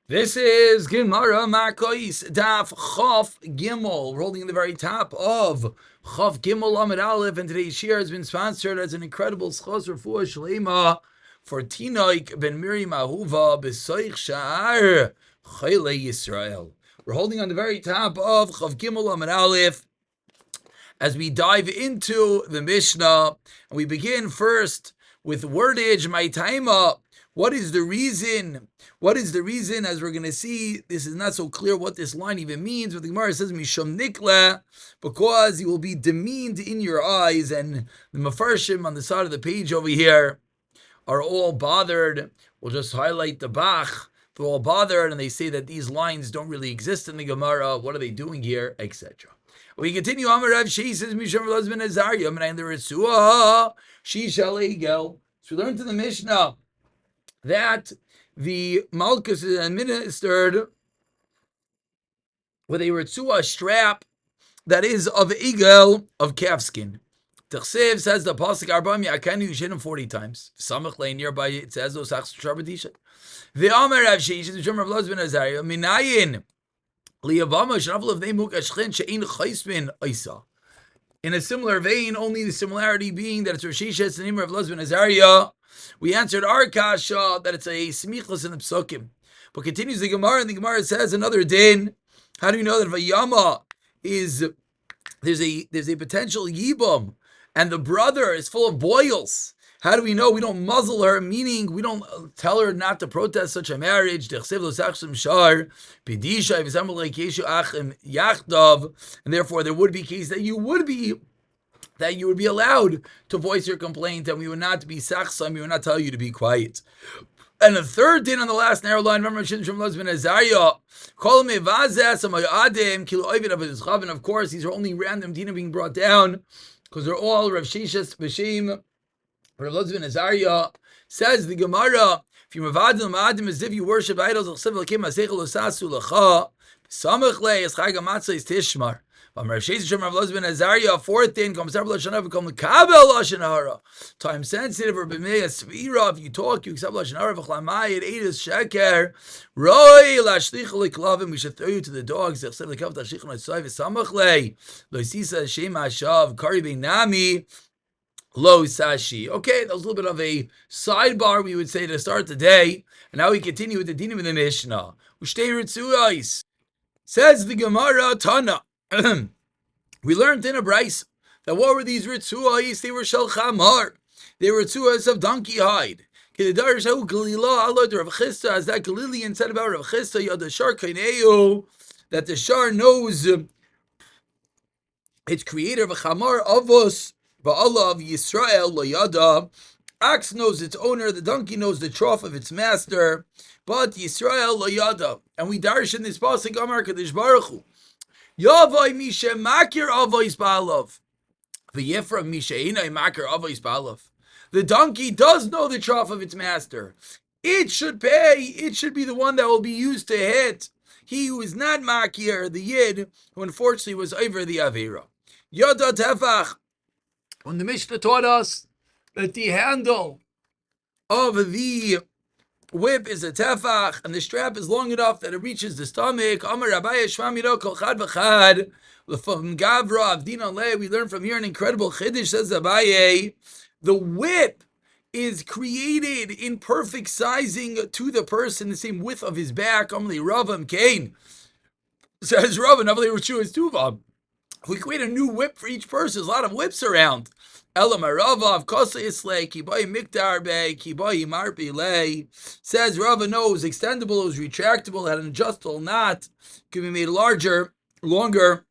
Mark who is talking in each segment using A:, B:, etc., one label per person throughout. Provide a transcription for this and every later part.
A: This is Gemara Makkos Daf Chof Gimel. We're holding the very top of Chof Gimel Amid Aleph, and today's shir has been sponsored as an incredible schos refuah shlema for Tinok ben Miriam Ahuva b'soich sha'ar Chayla Yisrael. We're holding on the very top of Chof Gimel Amid Aleph as we dive into the Mishnah, and we begin first with wordage Maitaima. What is the reason? What is the reason? As we're going to see, this is not so clear what this line even means. But the Gemara says, Mishum Nikla, because you will be demeaned in your eyes. And the Mefarshim on the side of the page over here are all bothered. We'll just highlight the Bach. They're all bothered, and they say that these lines don't really exist in the Gemara. What are they doing here? Etc. We continue. Amar Rav Shei says, Mishum Velazben Azariah, Menayin the Ritzua, Shisha Legel. So we learned in the Mishnah that the Makkos is administered with a ritzua strap that is of egel, of calfskin. Tachsev says the pasuk Arba'im Yakanu, you should him 40 times. Samach lay nearby, it says those Shabbatisha. The Amar Rav Sheish, the Shemar of Laz ben Azariah, Minayin Liyavama Shanavel of Neimuk Ashchen Shein Chaismin Isa. In a similar vein, only the similarity being that it's Rav Sheish, it's the name of Laz ben Azariah. We answered our kasha that it's a smichlas in the psukim. But continues the Gemara, and the Gemara says another din. How do we know that Vayama is there's a potential yibam, and the brother is full of boils? How do we know? We don't muzzle her, meaning we don't tell her not to protest such a marriage. And therefore there would be case that you would be allowed to voice your complaint, and we would not be sachsam, we would not tell you to be quiet. And the third din on the last narrow line, remember, and of course, these are only random dinim being brought down, because they're all Rav Shishas B'Shem, Rav Laz ben Azariah. Says the Gemara, if you mavadim ma'adim as if you worship idols, tishmar. Rav Laz ben Azariah, fourth thing, time sensitive or b'mei svira. If you talk, you accept lashon hara. V'chlamay it eight is sheker. Roy lashlich leklavim. We should throw you to the dogs. Zechsev lekav tashlich notzai v'samach lei loisisa shem hashav kari beinami lo sashi. Okay, that was a little bit of a sidebar, we would say, to start the day. And now we continue with the dinim of the Mishnah. Ushtei ritzuos. Says the Gemara Tana. We learned in a brayso that what were these ritzuos? They were shel chamar. They were ritzuos of donkey hide. As that Galilean said about Rav Chisda, Yadashar Kaineu, that the shar knows its creator, v'chamar avos ba'ala of Yisrael loyada. Ox knows its owner, the donkey knows the trough of its master, but Yisrael loyada. And we darish in this pasuk Amar Kadosh Baruch Hu, Yavai Misha Makir Avos Ba'alav. V'yifra Misha Einai Makir Avos Ba'alav. The donkey does know the trough of its master. It should pay. It should be the one that will be used to hit. He who is not Makir, the Yid, who unfortunately was over the Avera. Yada Tefach. When the Mishnah taught us that the handle of the whip is a tefach, and the strap is long enough that it reaches the stomach. Amar Rabaya Shvamiro Kol Chad V'Chad L'Fam Gavra Avdina Le. We learn from here an incredible chiddush. Says Abaye, the whip is created in perfect sizing to the person, the same width of his back. Amli Ravam Kain says Rav, and Avli Richu is Tuva. We create a new whip for each person. There's a lot of whips around. Elam Rava Kosa Islay Kibai Mikdar Bay Kibai Marpi Lay. Says Rava, no, it was extendable, it was retractable, it had an adjustable knot, it could be made larger, longer,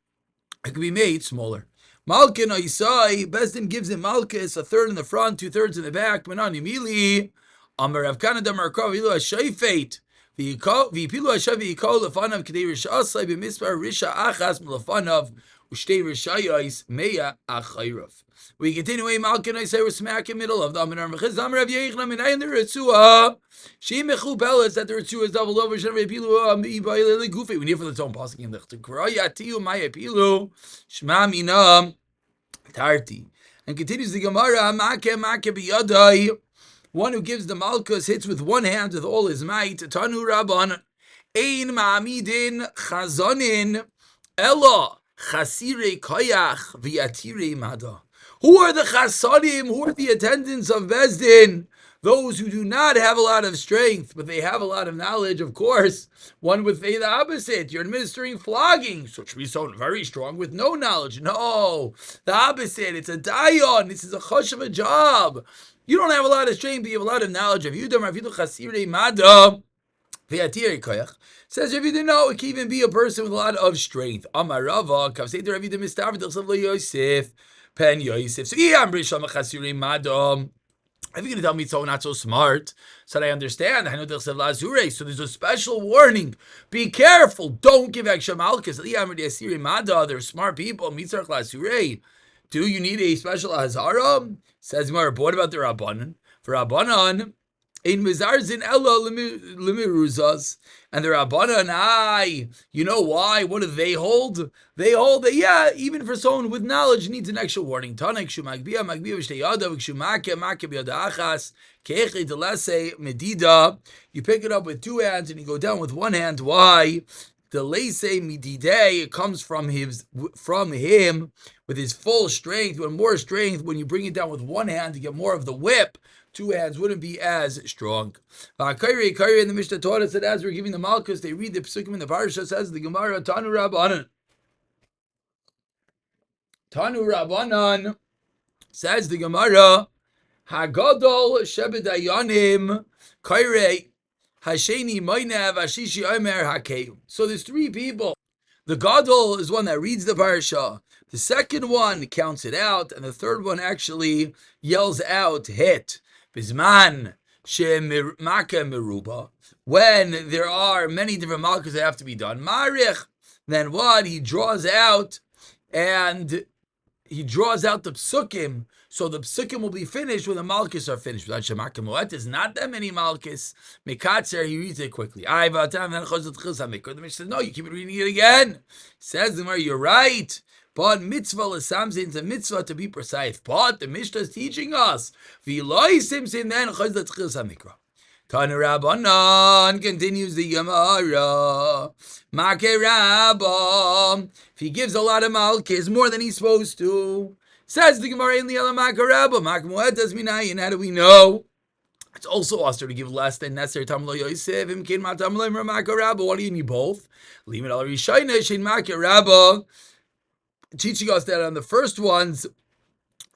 A: it could be made smaller. Malkin Isai, Besdin gives him Malchus, a third in the front, 2/3 in the back. Menani Mili Amar Rav Kanada Markov Ilu Ashayfate. V'yipilu Hashav v'yikol lefanav k'dei risha asay b'mispar risha achas m'lefanav u'shtei rishayos meya achayrav. We continue. Malkin I say we're smack in middle of the Amar Mechaz Amar Rav Yeichna Minayin the Ritzua. She mechubelas that the Ritzua is doubled over. Shem v'yipilu ibayilele gufi. We need for the tone passing in the Ch'tikra yatiu mayapilu shma mina tarti. And continues the Gemara Makeh b'yadai. One who gives the malchus hits with one hand with all his might. Tanu Rabban Ein ma'amidin chazonin ella chasire koyach v'yatire mada. Who are the chasadim? Who are the attendants of Bezdin? Those who do not have a lot of strength, but they have a lot of knowledge. Of course, one would say the opposite. You're administering flogging, so it should be someone very strong with no knowledge. No, the opposite. It's a dayon. This is a chosh of a job. You don't have a lot of strength, but you have a lot of knowledge. Of Yudam Ravidu Chasire Mada. Says if you didn't know, it can even be a person with a lot of strength. Amar Rava, Kavseder Ravidu Mistav D'Chsav Lo Yosef Pen Yosef. So I'm Risham Chasire Mada. If you're going to tell me it's so not so smart, so I understand. So there's a special warning. Be careful. Don't give Aksha Malchus. They're smart people. Do you need a special Hazara? Says Gemara, what about the Rabbanan? For Rabbanan, in Mizarzin Ella Limiruzas, and the Rabbanan, you know why? What do they hold? They hold that, yeah, even for someone with knowledge needs an extra warning. Tanek Shumagbia, Magbia Vishtayada, Vikshumake, Makabiyadachas, Keche Delese, Medida. You pick it up with two hands and you go down with one hand. Why? The Leise Midide, it comes from him with his full strength. With more strength, when you bring it down with one hand, you get more of the whip. Two hands wouldn't be as strong. Kairi in the Mishnah taught us that as we're giving the Makkos, they read the Pesukim in the Parsha, says the Gemara, Tanu Rabbanan, says the Gemara, Hagadol Shebedayanim, Kairi, Hasheni Moinav, Ashishi Omer Hakeu. So there's three people. The Gadol is one that reads the Parsha. The second one counts it out, and the third one actually yells out, hit. Bizman she'maka meruba. When there are many different malchus that have to be done, marich. Then what? He draws out the psukim, so the psukim will be finished when the malchus are finished. Without shemaka moed, there's not that many malchus. Mekatzer, he reads it quickly. The Mishnah says, no, you keep reading it again. Says the Gemara, you're right. But mitzvah l'samzin is a mitzvah to be precise. But the Mishnah is teaching us. V'loi simsin then chaz l'tchil samikra. Tanu Rabbanan continues the Gemara. Make Rabba. If he gives a lot of malchus, more than he's supposed to. Says the Gemara in the other Make Rabba. Make Moedas minayin. How do we know? It's also also to give less than necessary. Tam lo Yosef. Imkin matam lo Make Rabba. What do you need both? Limit al Rishayna shin Make Rabba. Teaching us that on the first ones,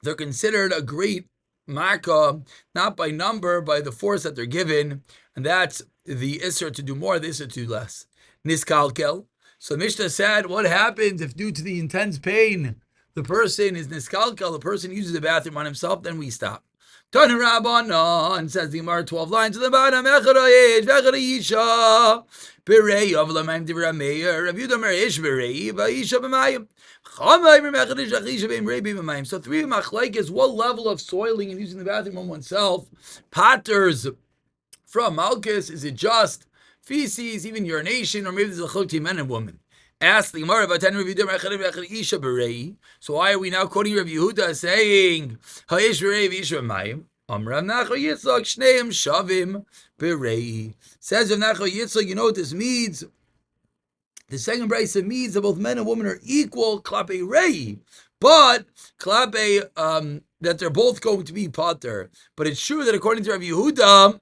A: they're considered a great makkah, not by number, by the force that they're given, and that's the isser to do more, the isser to do less. Niskalkel. So Mishnah said, what happens if due to the intense pain, the person is niskalkel, the person uses the bathroom on himself, then we stop. Tanu Rabbanan, says the Gemara, 12 lines to the bottom, Echad Yisha, Berei of Lamaim Divra Meir, Rav Yudah Mer Ish Berei, Vayisha B'mayim. So three machlekes, what level of soiling and using the bathroom on oneself? Patters from malchus, is it just feces, even urination, or maybe there's a chok men and women? Ask the Gemara about so why are we now quoting Rav Yehuda saying Ha'ish Berei v'Isha B'mayim? Rav Nachman Yitzchak Shneim Shavim Berei. Says Rav Nachman Yitzchak, you know what this means? The second brayso means that both men and women are equal, klape rei, but klape that they're both going to be pater. But it's true that according to Rav Yehuda,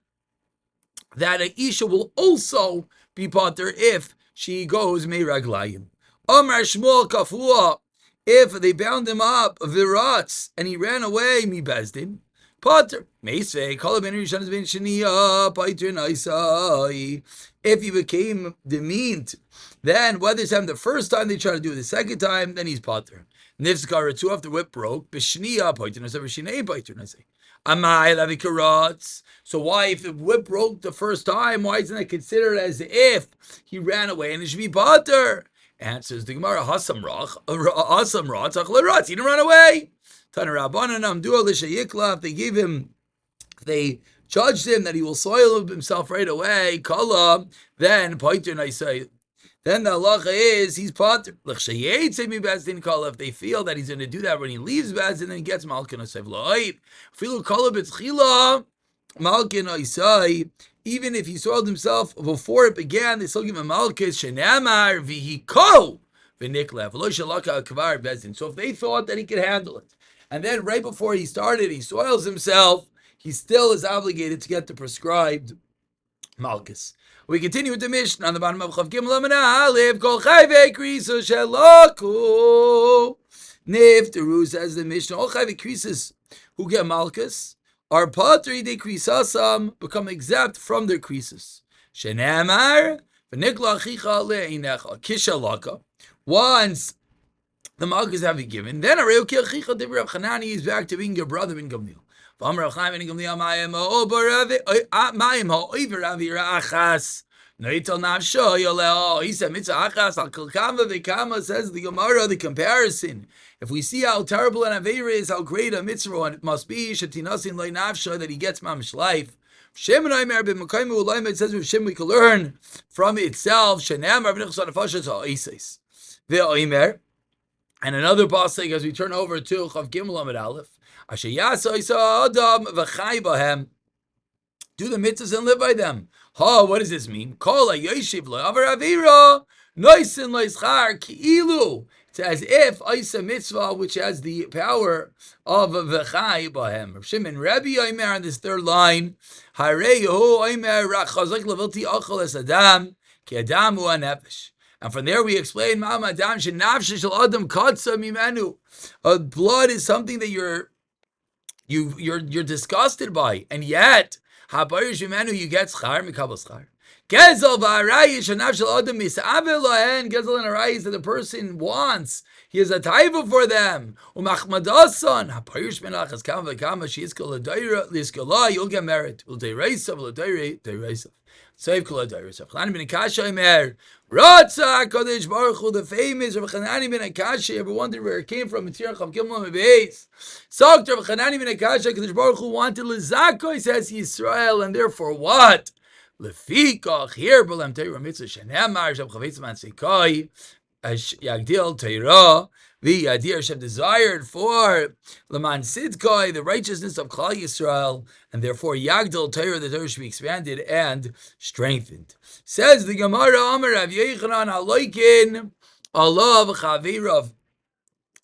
A: that an isha will also be pater if she goes meiraglayim. Amar Shmuel kafua, if they bound him up viratz and he ran away mi bezdin. Pater. If he became demeaned, then whether it's him the first time they try to do it the second time, then he's pater. Nifskara too, after whip broke, b'shniya pater, b'shinei pater. Amai lavikarats. So why, if the whip broke the first time, why isn't it considered as if he ran away and it should be pater? Answers the Gemara, hasam rach, he didn't run away. If they judged him that he will soil himself right away, kala, then poiter naisay. Then the halacha is he's pater. If they feel that he's going to do that when he leaves Bezdin, then he gets malkin asay. Filu kala b'tzchila malkin asay. even if he soiled himself before it began, they still give him Malchus, Shenamar Vihiko Viniklev, Loshalaka Kavar Bezdin. So if they thought that he could handle it, and then right before he started, he soils himself, he still is obligated to get the prescribed Malchus. We continue with the Mishnah on the bottom of Chav Gimel Amud Aleph. Kol Chayvei Krisos Shelaku Niftaru, says the Mishnah. All Chayvei Krisos who get Malchus are Patri de Krisasam, become exempt from their Krisos. Shenamar V'nikla Achicha Le'inecha Kishalaka. Once the Malchus have been given, then Areu Ki Achicha Divrei Rav Chanani is back to being your brother in Gamliel. Now the comparison. If we see how terrible an Aveira is, how great a mitzvah it must be, that he gets mamish life. It says with Shem we can learn from itself. And another pasuk as we turn over to Chav Gimel Amud Aleph. Do the mitzvahs and live by them. What does this mean? It's as if Isa mitzvah, which has the power of v'chai b'hem. Rav Shimon Rebbe Omer on this third line. And from there we explain, blood is something that you're disgusted by, and yet you get schar mikabel schar. Gezel v'arayish anav shel adam misavel lahen. Gezel and arayis that the person wants. He has a taiva for them. Umachmadasan hapayush menachas kam v'kama sheizkol l'dayra l'skala. You'll get merit. L'dayreisav l'dayreisav. Save kol l'dayreisav. Chanani ben Akasha Omer. Ratza Kodesh Baruch Hu, the famous Rav Chanani ben Akasha. Ever wondered where it came from? It's here, Chav Gimel Amud Beis. Sagt Rav Chanani ben Akasha, Kodesh Baruch Hu wanted Lizakoi, says Yisrael, and therefore what? Lefikach here, B'lam Teira Mitzvah Shenemar Shav Chavetz Man Sekai Yagdil Teira. The idea Hashem desired for Laman Sidkai, the righteousness of Klal Yisrael, and therefore Yagdil Torah, the Torah should be expanded and strengthened. Says the Gemara, Amar Rav Yechanan Aloikin Allah v'Chavirav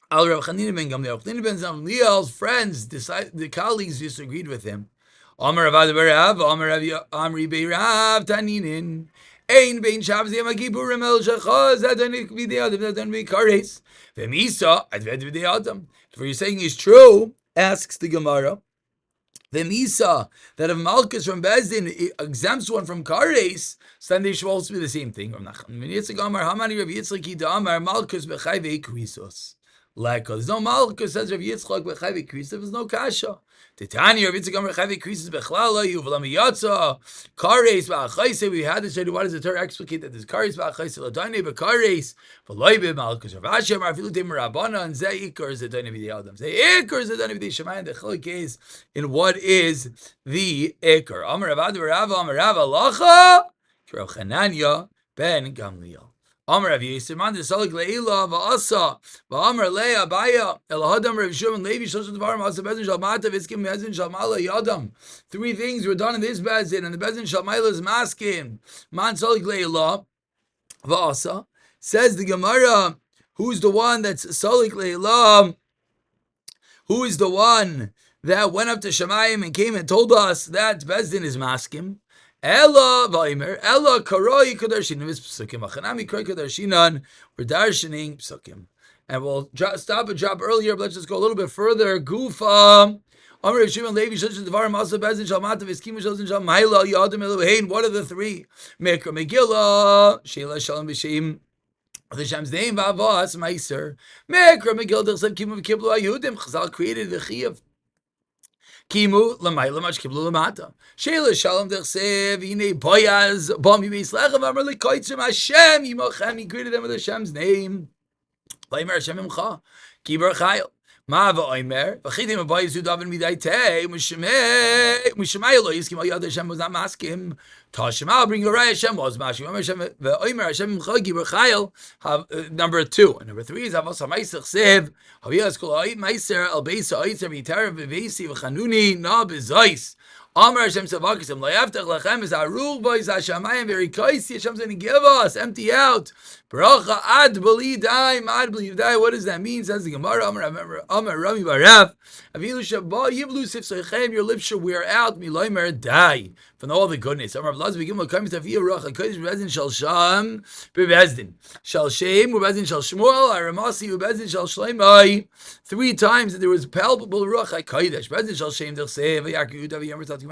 A: Al Rav Chanina ben Gamliel. Chanina ben Gamliel's friends, the colleagues, disagreed with him. Amar Rav Adav Amar Rav Amri Beirav Taninin. Ein bein Shabbos Yom Kippurim El Shachaz Adonik B'dei Adam Adonik B'Kares V'Misa Adved B'dei Adam. What you're saying is true, asks the Gemara. V'Misa, that if Malchus from Bezdin exempts one from Kares, so then they should also be the same thing. There's no Malchus, says Rav Yitzchak B'Chayvei Krisos, there's no kasha. Titani Rav Yitzchak B'Chayvei Krisos B'Chlal Layu V'Lam Yatsa Kares B'Achayse. We had to say, what does the Torah explicate that there's Kares B'Achayse L'Dainei B'Kares V'Loi B'Malchus Rav Ashi Amar Afilu Tim Rabbana and Zeh Ikar Z'Dainei B'Dei Adam. Zeh Ikar Z'Dainei B'Dei Shemayim. The chiluk is in what is the Ikar. Amar Rav Adu Rav Amar Rav Alacha Rav Chananya ben Gamliel. Amar Rav Yisrael, man desalik leila va'asa va'amar leia baya elahadam Rav Shimon Levi shloshot dvarim asa bezin shal mata v'iskim bezin shal mala yadam. 3 things were done in this bezin, and the bezin shal mala is masking. Man desalik leila va'asa, says the Gemara. Who's the one that's salik leila? Who is the one that went up to Shemayim and came and told us that bezin is masking? Ella v'aimer, Ella karoi kadarshinin v'psukim. Achanami karoi kadarshinin. We're darshaning psukim, and we'll stop and drop earlier. But let's just go a little bit further. Gufa. Amar Rav Shimon Levi shloshot dvarim asa bezin shal mata v'iskim shloshot shal ma'ila yadam elohein. What are the 3? Mikra Megillah, Sheila Shalom B'Shem. The Shem's name v'avas meiser. Mikra Megillah d'chsev kimu v'kiblu ayudim. Chazal created the chiyuv. Kimu l'mayla mach kiblu l'mata. Sheila shalom d'chsev yinei boyaz bom yibeis lechem amar l'koitzim Hashem yimochem. He greeted them with Hashem's name. V'aymer Hashem imcha kibar chayil. Ma v'aymer v'chidim abayis udavin midai tei mishmei lo yiskim al yad Hashem was not masking. Tashema, I'll bring you right. Hashem was masking. V'aymer Hashem imcha kibar chayil. Number 2. And number 3 is avos ha'maisach sev haviyas kol ha'it meiser al beisa ha'itzer v'yitar v'veisi v'chanuni na b'zais. Amar Hashem Savakisim, Layaftach Lachem is Arul Boys Hashemayim very kaisi. Hashem's going to give us, empty out. Bracha ad beli dai, mad beli dai. What does that mean? Says the Gemara, Amar Rami Baraf, Avilu Shabba Yivlu Sifsechem, your lips should wear out, Miloimer dai, from all the goodness. Amar Blaz begin with coming to Via Racha, Kodesh Bezdin Shal Sham, Bezdin Shal Shem, Bezdin Shal Shmuel, Aramasi, Bezdin Shal Shleimai. 3 times that there was palpable Racha Kodesh, Bezdin Shal Shem, they'll say, Vayaku Yudav Yamar Tatimani.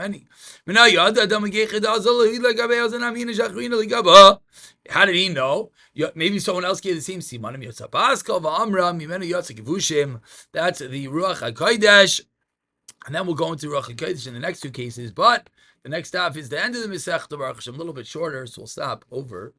A: How did he know? Maybe someone else gave the same simanim. That's the Ruach HaKodesh. And then we'll go into Ruach HaKodesh in the next 2 cases. But the next stop is the end of the Masechta Baruch Hashem, a little bit shorter, so we'll stop over.